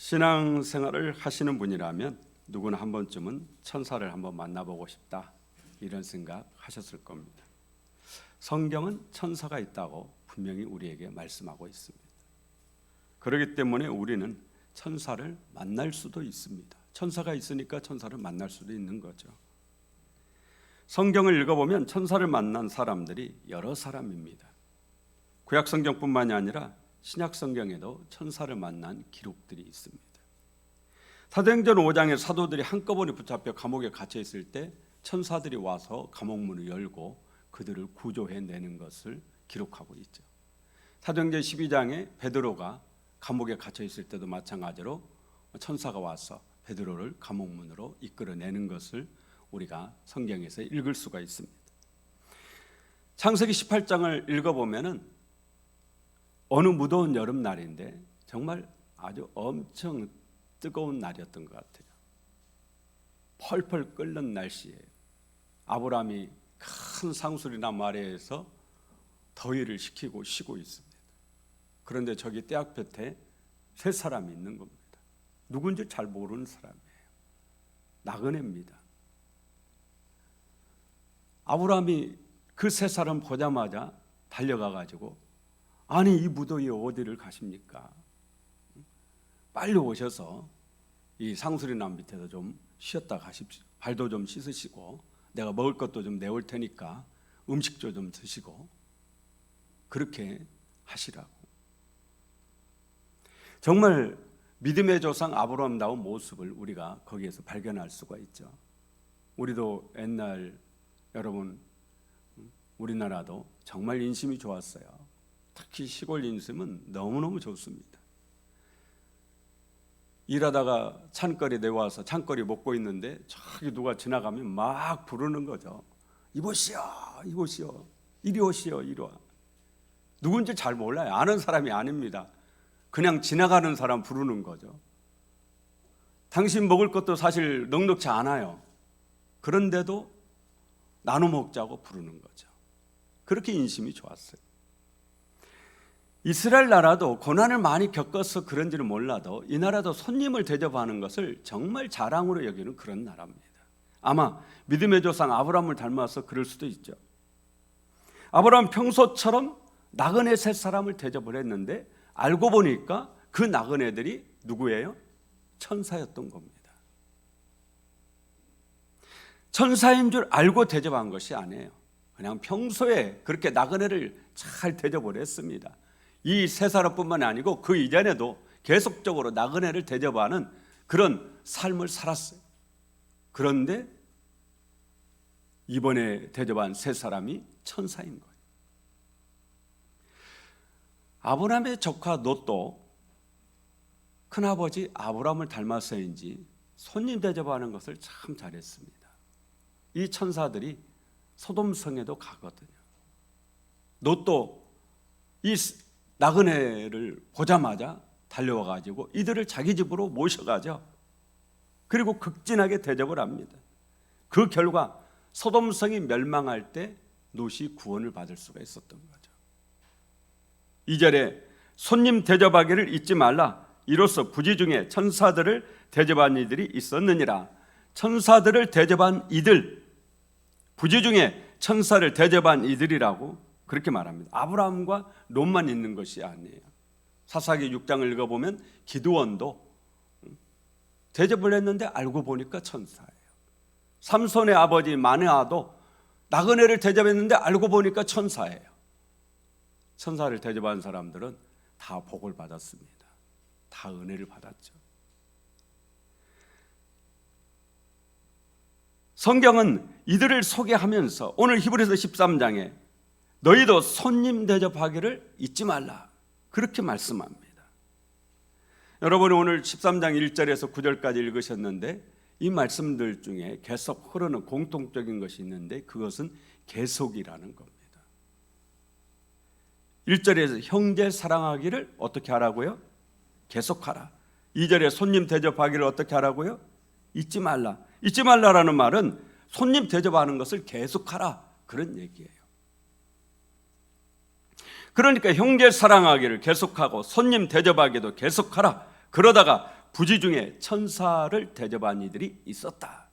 신앙생활을 하시는 분이라면 누구나 한 번쯤은 천사를 한번 만나보고 싶다 이런 생각 하셨을 겁니다. 성경은 천사가 있다고 분명히 우리에게 말씀하고 있습니다. 그렇기 때문에 우리는 천사를 만날 수도 있습니다. 천사가 있으니까 천사를 만날 수도 있는 거죠. 성경을 읽어보면 천사를 만난 사람들이 여러 사람입니다. 구약 성경뿐만이 아니라 신약 성경에도 천사를 만난 기록들이 있습니다. 사도행전 5장에 사도들이 한꺼번에 붙잡혀 감옥에 갇혀 있을 때 천사들이 와서 감옥 문을 열고 그들을 구조해내는 것을 기록하고 있죠. 사도행전 12장에 베드로가 감옥에 갇혀 있을 때도 마찬가지로 천사가 와서 베드로를 감옥 문으로 이끌어내는 것을 우리가 성경에서 읽을 수가 있습니다. 창세기 18장을 읽어보면은 어느 무더운 여름날인데 정말 아주 엄청 뜨거운 날이었던 것 같아요. 펄펄 끓는 날씨에 아브라함이 큰 상수리나무 아래에서 더위를 식히고 쉬고 있습니다. 그런데 저기 떼 앞볕에 세 사람이 있는 겁니다. 누군지 잘 모르는 사람이에요. 나그네입니다. 아브라함이 그 세 사람 보자마자 달려가가지고 아니 이 무더위 어디를 가십니까? 빨리 오셔서 이 상수리나무 밑에서 좀 쉬었다 가십시오. 발도 좀 씻으시고 내가 먹을 것도 좀 내올 테니까 음식도 좀 드시고 그렇게 하시라고. 정말 믿음의 조상 아브라함다운 모습을 우리가 거기에서 발견할 수가 있죠. 우리도 옛날 여러분 우리나라도 정말 인심이 좋았어요. 특히 시골 인심은 너무너무 좋습니다. 일하다가 찬거리 내와서 찬거리 먹고 있는데 저기 누가 지나가면 막 부르는 거죠. 이보시오, 이보시오, 이리 오시오, 이리 와. 누군지 잘 몰라요. 아는 사람이 아닙니다. 그냥 지나가는 사람 부르는 거죠. 당신 먹을 것도 사실 넉넉지 않아요. 그런데도 나눠 먹자고 부르는 거죠. 그렇게 인심이 좋았어요. 이스라엘 나라도 고난을 많이 겪어서 그런지는 몰라도 이 나라도 손님을 대접하는 것을 정말 자랑으로 여기는 그런 나라입니다. 아마 믿음의 조상 아브라함을 닮아서 그럴 수도 있죠. 아브라함 평소처럼 나그네 세 사람을 대접을 했는데 알고 보니까 그 나그네들이 누구예요? 천사였던 겁니다. 천사인 줄 알고 대접한 것이 아니에요. 그냥 평소에 그렇게 나그네를 잘 대접을 했습니다. 이 세 사람뿐만 아니고 그 이전에도 계속적으로 나그네를 대접하는 그런 삶을 살았어요. 그런데 이번에 대접한 세 사람이 천사인 거예요. 아브라함의 조카 롯도 큰아버지 아브라함을 닮아서인지 손님 대접하는 것을 참 잘했습니다. 이 천사들이 소돔성에도 가거든요. 롯도 이 나그네를 보자마자 달려와가지고 이들을 자기 집으로 모셔가죠. 그리고 극진하게 대접을 합니다. 그 결과 소돔성이 멸망할 때 롯이 구원을 받을 수가 있었던 거죠. 2절에 손님 대접하기를 잊지 말라. 이로써 부지 중에 천사들을 대접한 이들이 있었느니라. 천사들을 대접한 이들, 부지 중에 천사를 대접한 이들이라고 그렇게 말합니다. 아브라함과 롯만 있는 것이 아니에요. 사사기 6장을 읽어보면 기드원도 대접을 했는데 알고 보니까 천사예요. 삼손의 아버지 마느아도 나그네를 대접했는데 알고 보니까 천사예요. 천사를 대접한 사람들은 다 복을 받았습니다. 다 은혜를 받았죠. 성경은 이들을 소개하면서 오늘 히브리서 13장에 너희도 손님 대접하기를 잊지 말라 그렇게 말씀합니다. 여러분이 오늘 13장 1절에서 9절까지 읽으셨는데 이 말씀들 중에 계속 흐르는 공통적인 것이 있는데 그것은 계속이라는 겁니다. 1절에서 형제 사랑하기를 어떻게 하라고요? 계속하라. 2절에 손님 대접하기를 어떻게 하라고요? 잊지 말라. 잊지 말라라는 말은 손님 대접하는 것을 계속하라 그런 얘기예요. 그러니까 형제 사랑하기를 계속하고 손님 대접하기도 계속하라. 그러다가 부지 중에 천사를 대접한 이들이 있었다.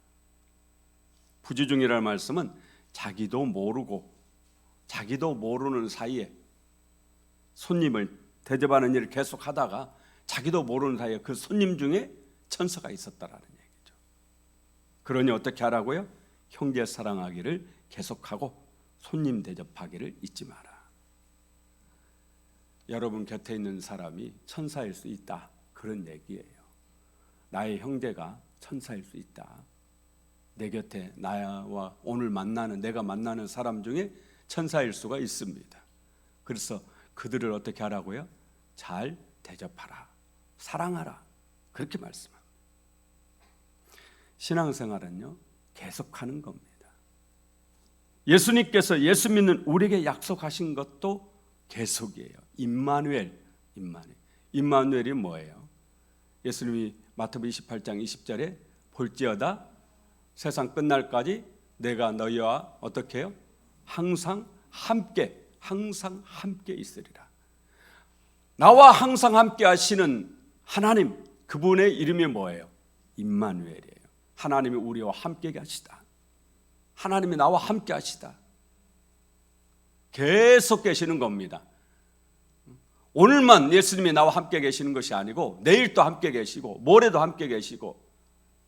부지 중이라는 말씀은 자기도 모르는 사이에 손님을 대접하는 일을 계속하다가 자기도 모르는 사이에 그 손님 중에 천사가 있었다라는 얘기죠. 그러니 어떻게 하라고요? 형제 사랑하기를 계속하고 손님 대접하기를 잊지 마라. 여러분 곁에 있는 사람이 천사일 수 있다, 그런 얘기예요. 나의 형제가 천사일 수 있다. 내 곁에 나와 오늘 내가 만나는 사람 중에 천사일 수가 있습니다. 그래서 그들을 어떻게 하라고요? 잘 대접하라, 사랑하라, 그렇게 말씀합니다. 신앙생활은요, 계속하는 겁니다. 예수님께서 예수 믿는 우리에게 약속하신 것도 계속이에요. 임마누엘이 뭐예요? 예수님이 마태복음 28장 20절에 볼지어다 세상 끝날까지 내가 너희와 어떻게 해요? 항상 함께 있으리라. 나와 항상 함께 하시는 하나님, 그분의 이름이 뭐예요? 임마누엘이에요. 하나님이 우리와 함께 하시다. 하나님이 나와 함께 하시다. 계속 계시는 겁니다. 오늘만 예수님이 나와 함께 계시는 것이 아니고 내일도 함께 계시고 모레도 함께 계시고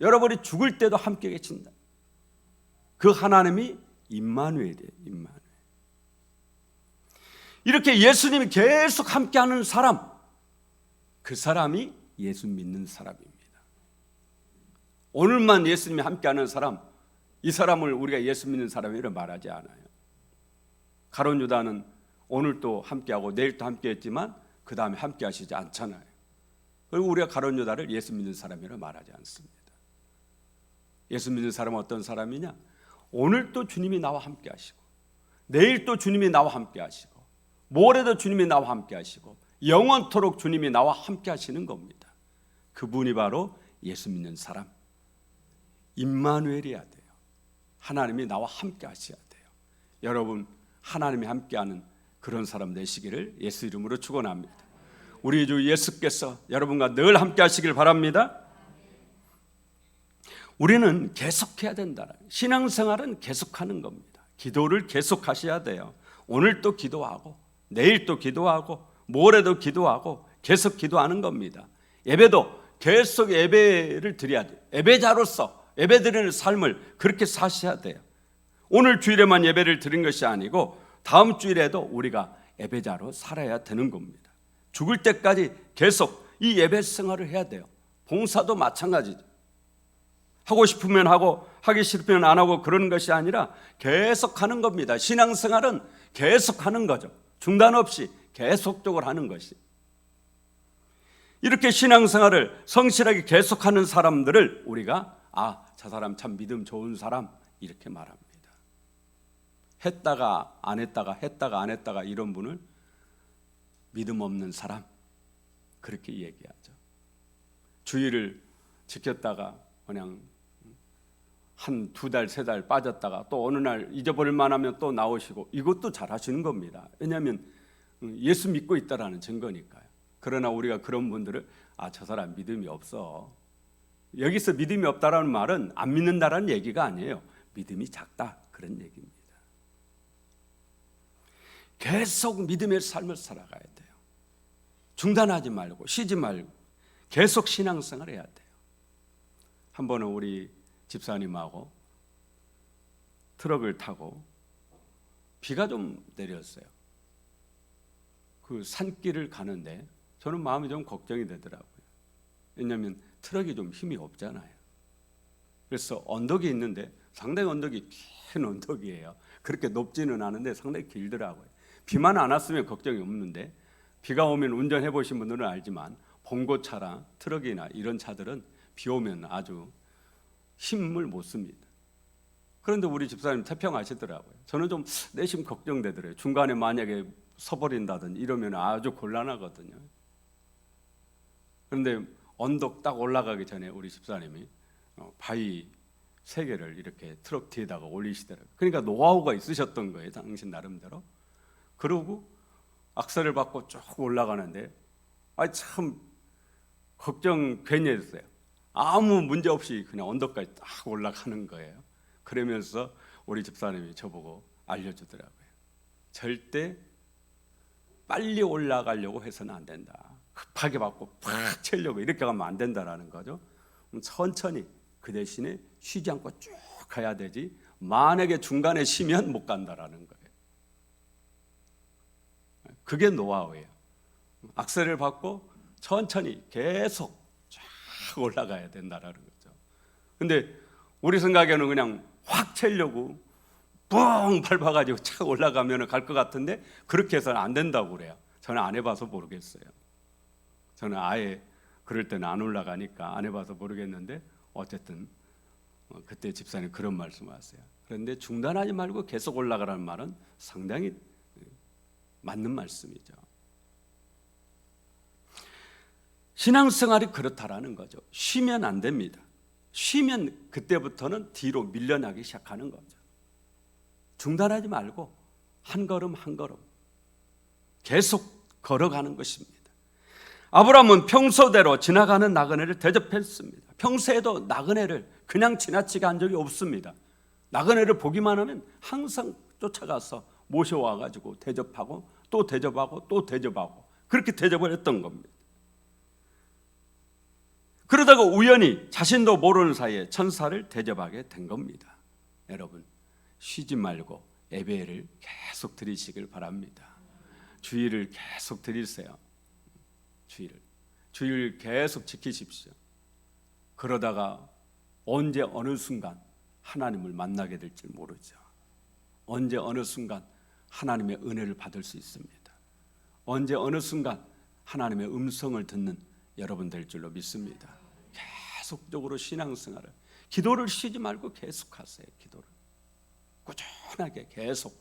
여러분이 죽을 때도 함께 계신다. 그 하나님이 임마누엘이에요. 임마누엘. 이렇게 예수님이 계속 함께하는 사람, 그 사람이 예수 믿는 사람입니다. 오늘만 예수님이 함께하는 사람, 이 사람을 우리가 예수 믿는 사람이라 말하지 않아요. 가룟 유다는 오늘도 함께하고 내일도 함께했지만 그 다음에 함께하시지 않잖아요. 그리고 우리가 가룟 유다를 예수 믿는 사람이라 말하지 않습니다. 예수 믿는 사람은 어떤 사람이냐? 오늘도 주님이 나와 함께하시고 내일도 주님이 나와 함께하시고 모레도 주님이 나와 함께하시고 영원토록 주님이 나와 함께하시는 겁니다. 그분이 바로 예수 믿는 사람, 임마누엘이어야 돼요. 하나님이 나와 함께하셔야 돼요. 여러분 하나님이 함께하는 그런 사람 되시기를 예수 이름으로 축원합니다. 우리 주 예수께서 여러분과 늘 함께하시길 바랍니다. 우리는 계속해야 된다. 신앙생활은 계속하는 겁니다. 기도를 계속하셔야 돼요. 오늘도 기도하고 내일도 기도하고 모레도 기도하고 계속 기도하는 겁니다. 예배도 계속 예배를 드려야 돼요. 예배자로서 예배드리는 삶을 그렇게 사셔야 돼요. 오늘 주일에만 예배를 드린 것이 아니고 다음 주일에도 우리가 예배자로 살아야 되는 겁니다. 죽을 때까지 계속 이 예배 생활을 해야 돼요. 봉사도 마찬가지죠. 하고 싶으면 하고 하기 싫으면 안 하고 그러는 것이 아니라 계속 하는 겁니다. 신앙생활은 계속 하는 거죠. 중단 없이 계속적으로 하는 것이. 이렇게 신앙생활을 성실하게 계속하는 사람들을 우리가 저 사람 참 믿음 좋은 사람 이렇게 말합니다. 했다가 안 했다가 이런 분을 믿음 없는 사람 그렇게 얘기하죠. 주의를 지켰다가 그냥 한 2달, 3달 빠졌다가 또 어느 날 잊어버릴 만하면 또 나오시고 이것도 잘 하시는 겁니다. 왜냐하면 예수 믿고 있다라는 증거니까요. 그러나 우리가 그런 분들을 저 사람 믿음이 없어. 여기서 믿음이 없다라는 말은 안 믿는다라는 얘기가 아니에요. 믿음이 작다 그런 얘기입니다. 계속 믿음의 삶을 살아가야 돼요. 중단하지 말고 쉬지 말고 계속 신앙생활을 해야 돼요. 한 번은 우리 집사님하고 트럭을 타고 비가 좀 내렸어요. 그 산길을 가는데 저는 마음이 좀 걱정이 되더라고요. 왜냐하면 트럭이 좀 힘이 없잖아요. 그래서 언덕이 있는데 상당히 언덕이 긴 언덕이에요. 그렇게 높지는 않은데 상당히 길더라고요. 비만 안 왔으면 걱정이 없는데 비가 오면 운전해 보신 분들은 알지만 봉고차랑 트럭이나 이런 차들은 비 오면 아주 힘을 못 씁니다. 그런데 우리 집사님 태평하시더라고요. 저는 좀 내심 걱정되더라고요. 중간에 만약에 서버린다든지 이러면 아주 곤란하거든요. 그런데 언덕 딱 올라가기 전에 우리 집사님이 바위 3개를 이렇게 트럭 뒤에다가 올리시더라고요. 그러니까 노하우가 있으셨던 거예요. 당신 나름대로. 그러고 악셀을 밟고 쭉 올라가는데 참 걱정 괜히 했어요. 아무 문제 없이 그냥 언덕까지 딱 올라가는 거예요. 그러면서 우리 집사님이 저보고 알려주더라고요. 절대 빨리 올라가려고 해서는 안 된다. 급하게 받고 팍 치려고 이렇게 가면 안 된다라는 거죠. 천천히 그 대신에 쉬지 않고 쭉 가야 되지, 만약에 중간에 쉬면 못 간다라는 거예요. 그게 노하우예요. 악셀을 밟고 천천히 계속 쫙 올라가야 된다라는 거죠. 근데 우리 생각에는 그냥 확 채려고 뻥 밟아가지고 착 올라가면 갈 것 같은데 그렇게 해서는 안 된다고 그래요. 저는 안 해봐서 모르겠어요. 저는 아예 그럴 때는 안 올라가니까 안 해봐서 모르겠는데 어쨌든 그때 집사님 그런 말씀을 하세요. 그런데 중단하지 말고 계속 올라가라는 말은 상당히 맞는 말씀이죠. 신앙생활이 그렇다라는 거죠. 쉬면 안 됩니다. 쉬면 그때부터는 뒤로 밀려나기 시작하는 거죠. 중단하지 말고 한 걸음 한 걸음 계속 걸어가는 것입니다. 아브라함은 평소대로 지나가는 나그네를 대접했습니다. 평소에도 나그네를 그냥 지나치게 한 적이 없습니다. 나그네를 보기만 하면 항상 쫓아가서 모셔와가지고 대접하고 또 대접하고 또 대접하고 그렇게 대접을 했던 겁니다. 그러다가 우연히 자신도 모르는 사이에 천사를 대접하게 된 겁니다. 여러분, 쉬지 말고 예배를 계속 드리시길 바랍니다. 주의를 계속 드리세요. 주의를 계속 지키십시오. 그러다가 언제 어느 순간 하나님을 만나게 될지 모르죠. 언제 어느 순간 하나님의 은혜를 받을 수 있습니다. 언제 어느 순간 하나님의 음성을 듣는 여러분 될 줄로 믿습니다. 계속적으로 신앙생활을, 기도를 쉬지 말고 계속하세요. 기도를 꾸준하게 계속.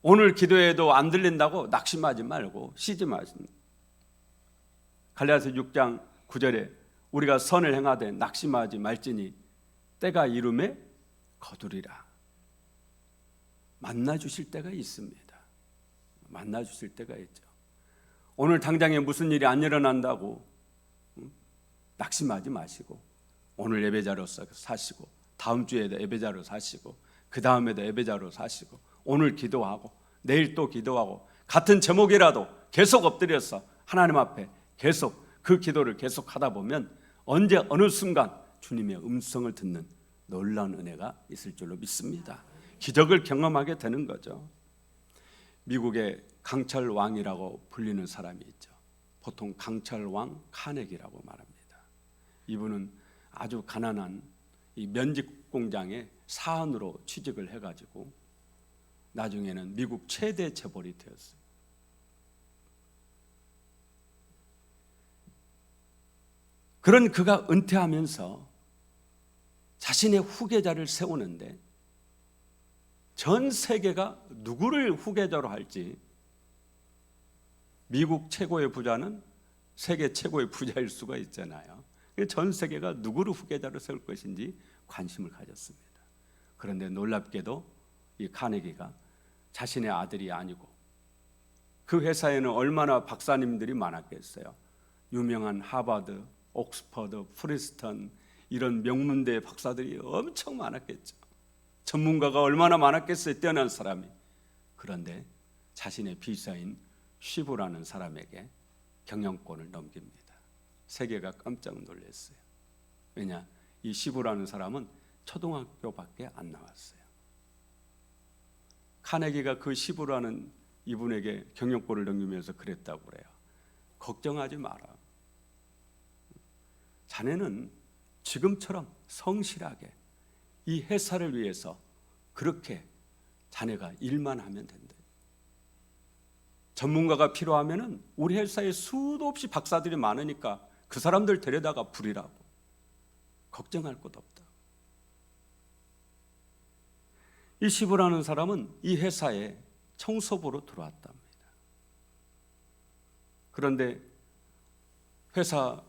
오늘 기도해도 안 들린다고 낙심하지 말고 쉬지 마십니다. 갈라디아서 6장 9절에 우리가 선을 행하되 낙심하지 말지니 때가 이름에 거두리라. 만나주실 때가 있습니다. 만나주실 때가 있죠. 오늘 당장에 무슨 일이 안 일어난다고 낙심하지 마시고 오늘 예배자로 사시고 다음 주에도 예배자로 사시고 그 다음에도 예배자로 사시고 오늘 기도하고 내일 또 기도하고 같은 제목이라도 계속 엎드려서 하나님 앞에 계속 그 기도를 계속 하다 보면 언제 어느 순간 주님의 음성을 듣는 놀라운 은혜가 있을 줄로 믿습니다. 기적을 경험하게 되는 거죠. 미국의 강철 왕이라고 불리는 사람이 있죠. 보통 강철 왕 카네기라고 말합니다. 이분은 아주 가난한 이 면직 공장에 사원으로 취직을 해가지고 나중에는 미국 최대 재벌이 되었어요. 그런 그가 은퇴하면서 자신의 후계자를 세우는데 전 세계가 누구를 후계자로 할지, 미국 최고의 부자는 세계 최고의 부자일 수가 있잖아요. 전 세계가 누구를 후계자로 세울 것인지 관심을 가졌습니다. 그런데 놀랍게도 이 카네기가 자신의 아들이 아니고 그 회사에는 얼마나 박사님들이 많았겠어요. 유명한 하버드, 옥스퍼드, 프린스턴 이런 명문대 박사들이 엄청 많았겠죠. 전문가가 얼마나 많았겠어요. 뛰어난 사람이. 그런데 자신의 비서인 쉬브라는 사람에게 경영권을 넘깁니다. 세계가 깜짝 놀랐어요. 왜냐? 이 쉬브라는 사람은 초등학교밖에 안 나왔어요. 카네기가 그 쉬브라는 이분에게 경영권을 넘기면서 그랬다고 그래요. 걱정하지 마라. 자네는 지금처럼 성실하게 이 회사를 위해서 그렇게 자네가 일만 하면 된다. 전문가가 필요하면은 우리 회사에 수도 없이 박사들이 많으니까 그 사람들 데려다가 부리라고. 걱정할 것 없다. 이 시브라는 사람은 이 회사에 청소부로 들어왔답니다. 그런데 회사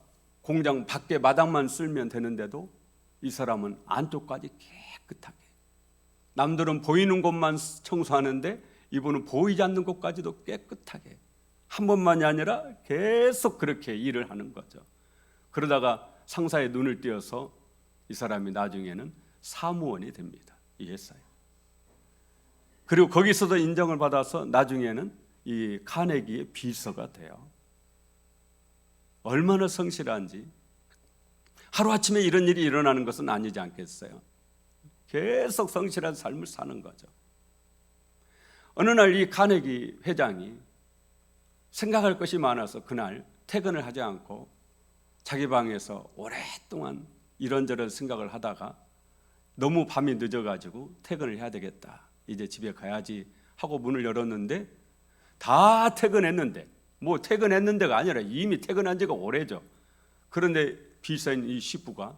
공장 밖에 마당만 쓸면 되는데도 이 사람은 안쪽까지 깨끗하게, 남들은 보이는 곳만 청소하는데 이분은 보이지 않는 곳까지도 깨끗하게, 한 번만이 아니라 계속 그렇게 일을 하는 거죠. 그러다가 상사의 눈을 띄어서 이 사람이 나중에는 사무원이 됩니다. 이 회사에. 그리고 거기서도 인정을 받아서 나중에는 이 카네기의 비서가 돼요. 얼마나 성실한지. 하루아침에 이런 일이 일어나는 것은 아니지 않겠어요? 계속 성실한 삶을 사는 거죠. 어느 날 이 카네기 회장이 생각할 것이 많아서 그날 퇴근을 하지 않고 자기 방에서 오랫동안 이런저런 생각을 하다가 너무 밤이 늦어가지고 퇴근을 해야 되겠다, 이제 집에 가야지 하고 문을 열었는데 다 퇴근했는데, 뭐 퇴근했는데가 아니라 이미 퇴근한 지가 오래죠. 그런데 비서인 이 시부가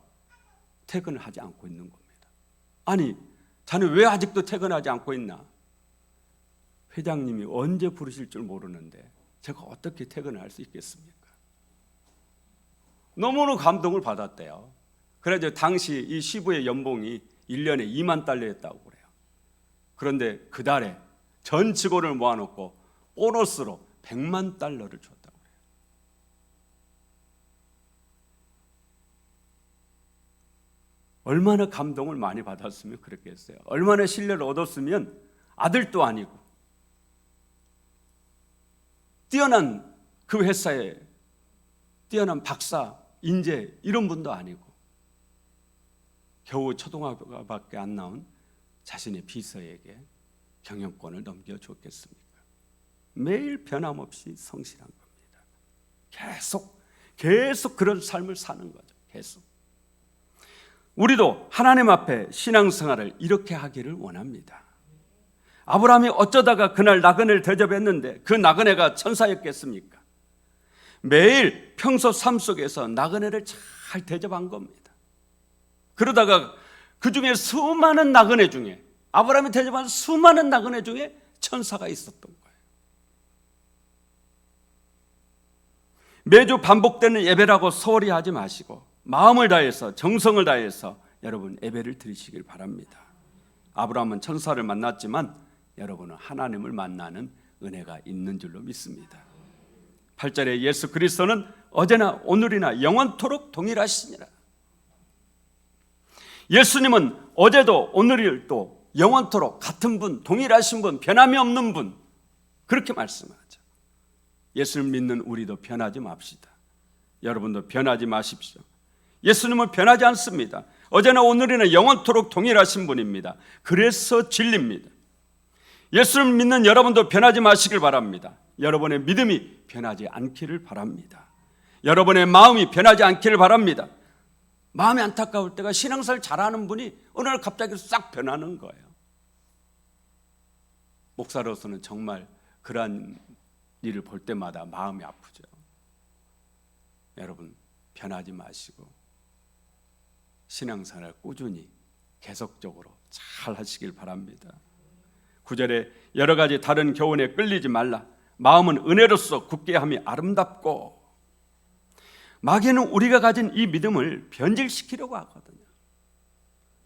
퇴근을 하지 않고 있는 겁니다. 아니, 자네 왜 아직도 퇴근하지 않고 있나? 회장님이 언제 부르실 줄 모르는데 제가 어떻게 퇴근을 할 수 있겠습니까? 너무나 감동을 받았대요. 그래서 당시 이 시부의 연봉이 1년에 2만 달러였다고 그래요. 그런데 그 달에 전 직원을 모아놓고 보너스로 100만 달러를 줬다고 그래요. 얼마나 감동을 많이 받았으면 그랬겠어요. 얼마나 신뢰를 얻었으면 아들도 아니고 뛰어난 그 회사에 뛰어난 박사, 인재 이런 분도 아니고 겨우 초등학교밖에 안 나온 자신의 비서에게 경영권을 넘겨줬겠습니까? 매일 변함없이 성실한 겁니다. 계속 그런 삶을 사는 거죠. 계속. 우리도 하나님 앞에 신앙생활을 이렇게 하기를 원합니다. 아브라함이 어쩌다가 그날 나그네를 대접했는데 그 나그네가 천사였겠습니까? 매일 평소 삶 속에서 나그네를 잘 대접한 겁니다. 그러다가 그 중에 수많은 나그네 중에, 아브라함이 대접한 수많은 나그네 중에 천사가 있었던 거예요. 매주 반복되는 예배라고 소홀히 하지 마시고 마음을 다해서, 정성을 다해서 여러분 예배를 드리시길 바랍니다. 아브라함은 천사를 만났지만 여러분은 하나님을 만나는 은혜가 있는 줄로 믿습니다. 8절에 예수 그리스도는 어제나 오늘이나 영원토록 동일하시니라. 예수님은 어제도 오늘도 영원토록 같은 분, 동일하신 분, 변함이 없는 분, 그렇게 말씀하죠. 예수를 믿는 우리도 변하지 맙시다. 여러분도 변하지 마십시오. 예수님은 변하지 않습니다. 어제나 오늘이나 영원토록 동일하신 분입니다. 그래서 진리입니다. 예수를 믿는 여러분도 변하지 마시길 바랍니다. 여러분의 믿음이 변하지 않기를 바랍니다. 여러분의 마음이 변하지 않기를 바랍니다. 마음이 안타까울 때가 신앙생활 잘하는 분이 어느 날 갑자기 싹 변하는 거예요. 목사로서는 정말 그러한 일을 볼 때마다 마음이 아프죠. 여러분 변하지 마시고 신앙생활 꾸준히 계속적으로 잘 하시길 바랍니다. 9절에 여러 가지 다른 교훈에 끌리지 말라. 마음은 은혜로서 굳게 함이 아름답고. 마귀는 우리가 가진 이 믿음을 변질시키려고 하거든요.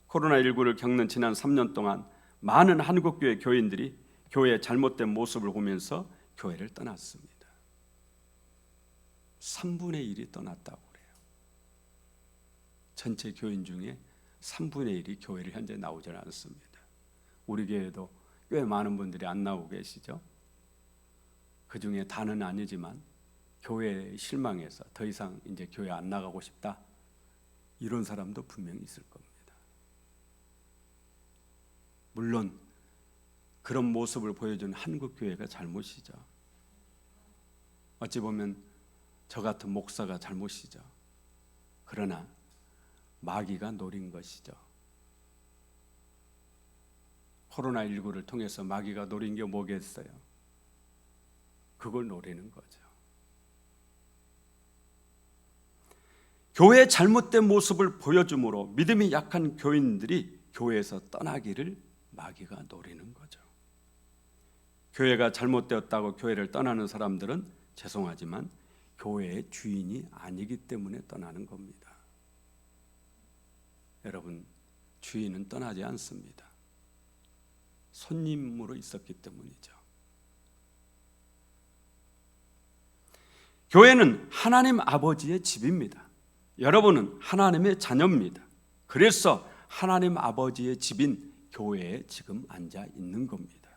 코로나19를 겪는 지난 3년 동안 많은 한국교회 교인들이 교회의 잘못된 모습을 보면서 교회를 떠났습니다. 3분의 1이 떠났다고 그래요. 전체 교인 중에 3분의 1이 교회를 현재 나오지 않습니다. 우리 교회도 꽤 많은 분들이 안 나오고 계시죠. 그 중에 다는 아니지만 교회에 실망해서 더 이상 이제 교회 안 나가고 싶다, 이런 사람도 분명히 있을 겁니다. 물론 그런 모습을 보여준 한국교회가 잘못이죠. 어찌 보면 저 같은 목사가 잘못이죠. 그러나 마귀가 노린 것이죠. 코로나19를 통해서 마귀가 노린 게 뭐겠어요? 그걸 노리는 거죠. 교회의 잘못된 모습을 보여줌으로 믿음이 약한 교인들이 교회에서 떠나기를 마귀가 노리는 거죠. 교회가 잘못되었다고 교회를 떠나는 사람들은 죄송하지만 교회의 주인이 아니기 때문에 떠나는 겁니다. 여러분, 주인은 떠나지 않습니다. 손님으로 있었기 때문이죠. 교회는 하나님 아버지의 집입니다. 여러분은 하나님의 자녀입니다. 그래서 하나님 아버지의 집인 교회에 지금 앉아 있는 겁니다.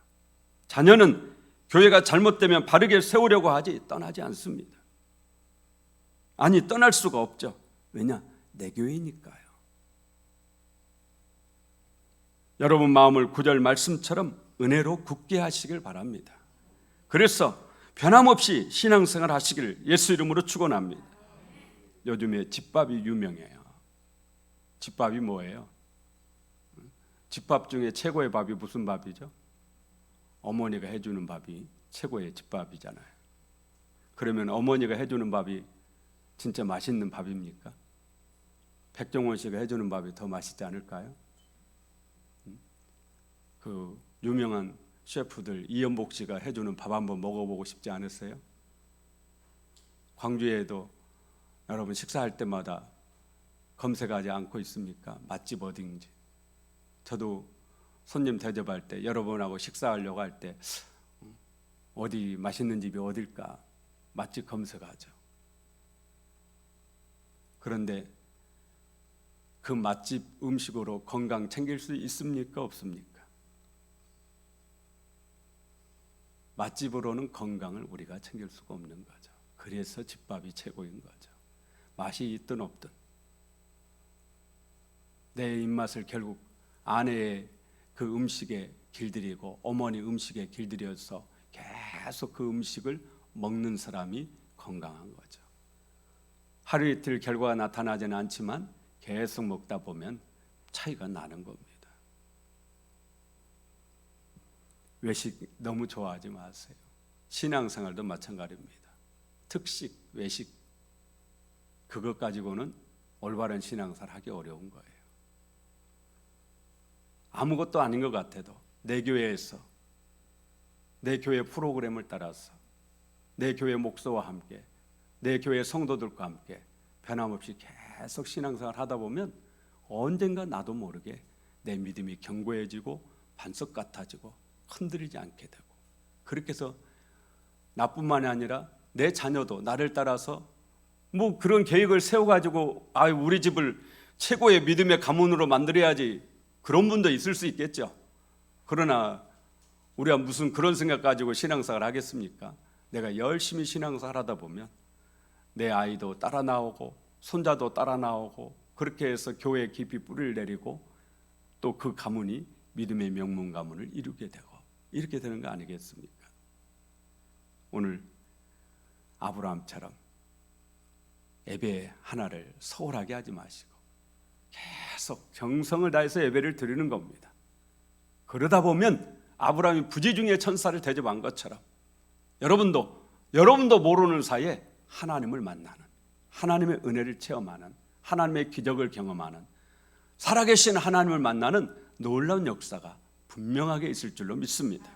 자녀는 교회가 잘못되면 바르게 세우려고 하지 떠나지 않습니다. 아니, 떠날 수가 없죠. 왜냐? 내 교회니까요. 여러분 마음을 구절 말씀처럼 은혜로 굳게 하시길 바랍니다. 그래서 변함없이 신앙생활 하시길 예수 이름으로 축원합니다. 요즘에 집밥이 유명해요. 집밥이 뭐예요? 집밥 중에 최고의 밥이 무슨 밥이죠? 어머니가 해주는 밥이 최고의 집밥이잖아요. 그러면 어머니가 해주는 밥이 진짜 맛있는 밥입니까? 백종원 씨가 해주는 밥이 더 맛있지 않을까요? 그 유명한 셰프들 이연복 씨가 해주는 밥 한번 먹어보고 싶지 않으세요? 광주에도 여러분 식사할 때마다 검색하지 않고 있습니까? 맛집 어딘지. 저도 손님 대접할 때 여러분하고 식사하려고 할 때 어디 맛있는 집이 어딜까 맛집 검색하죠. 그런데 그 맛집 음식으로 건강 챙길 수 있습니까? 없습니까? 맛집으로는 건강을 우리가 챙길 수가 없는 거죠. 그래서 집밥이 최고인 거죠. 맛이 있든 없든 내 입맛을 결국 아내의 그 음식에 길들이고 어머니 음식에 길들여서 계속 그 음식을 먹는 사람이 건강한 거죠. 하루 이틀 결과가 나타나지는 않지만 계속 먹다 보면 차이가 나는 겁니다. 외식 너무 좋아하지 마세요. 신앙생활도 마찬가지입니다. 특식, 외식 그것 가지고는 올바른 신앙생활 하기 어려운 거예요. 아무것도 아닌 것 같아도 내 교회에서 내 교회 프로그램을 따라서 내 교회 목사와 함께 내 교회 성도들과 함께 변함없이 계속 신앙생활 하다 보면 언젠가 나도 모르게 내 믿음이 견고해지고 반석 같아지고 흔들리지 않게 되고, 그렇게 해서 나뿐만이 아니라 내 자녀도 나를 따라서 뭐 그런 계획을 세워가지고 우리 집을 최고의 믿음의 가문으로 만들어야지, 그런 분도 있을 수 있겠죠. 그러나 우리가 무슨 그런 생각 가지고 신앙생활 하겠습니까? 내가 열심히 신앙생활 하다 보면 내 아이도 따라 나오고 손자도 따라 나오고, 그렇게 해서 교회에 깊이 뿌리를 내리고 또 그 가문이 믿음의 명문 가문을 이루게 되고, 이렇게 되는 거 아니겠습니까? 오늘 아브라함처럼 예배 하나를 소홀하게 하지 마시고 계속 정성을 다해서 예배를 드리는 겁니다. 그러다 보면 아브라함이 부지중에 천사를 대접한 것처럼 여러분도 모르는 사이에 하나님을 만나는, 하나님의 은혜를 체험하는, 하나님의 기적을 경험하는, 살아계신 하나님을 만나는 놀라운 역사가 분명하게 있을 줄로 믿습니다.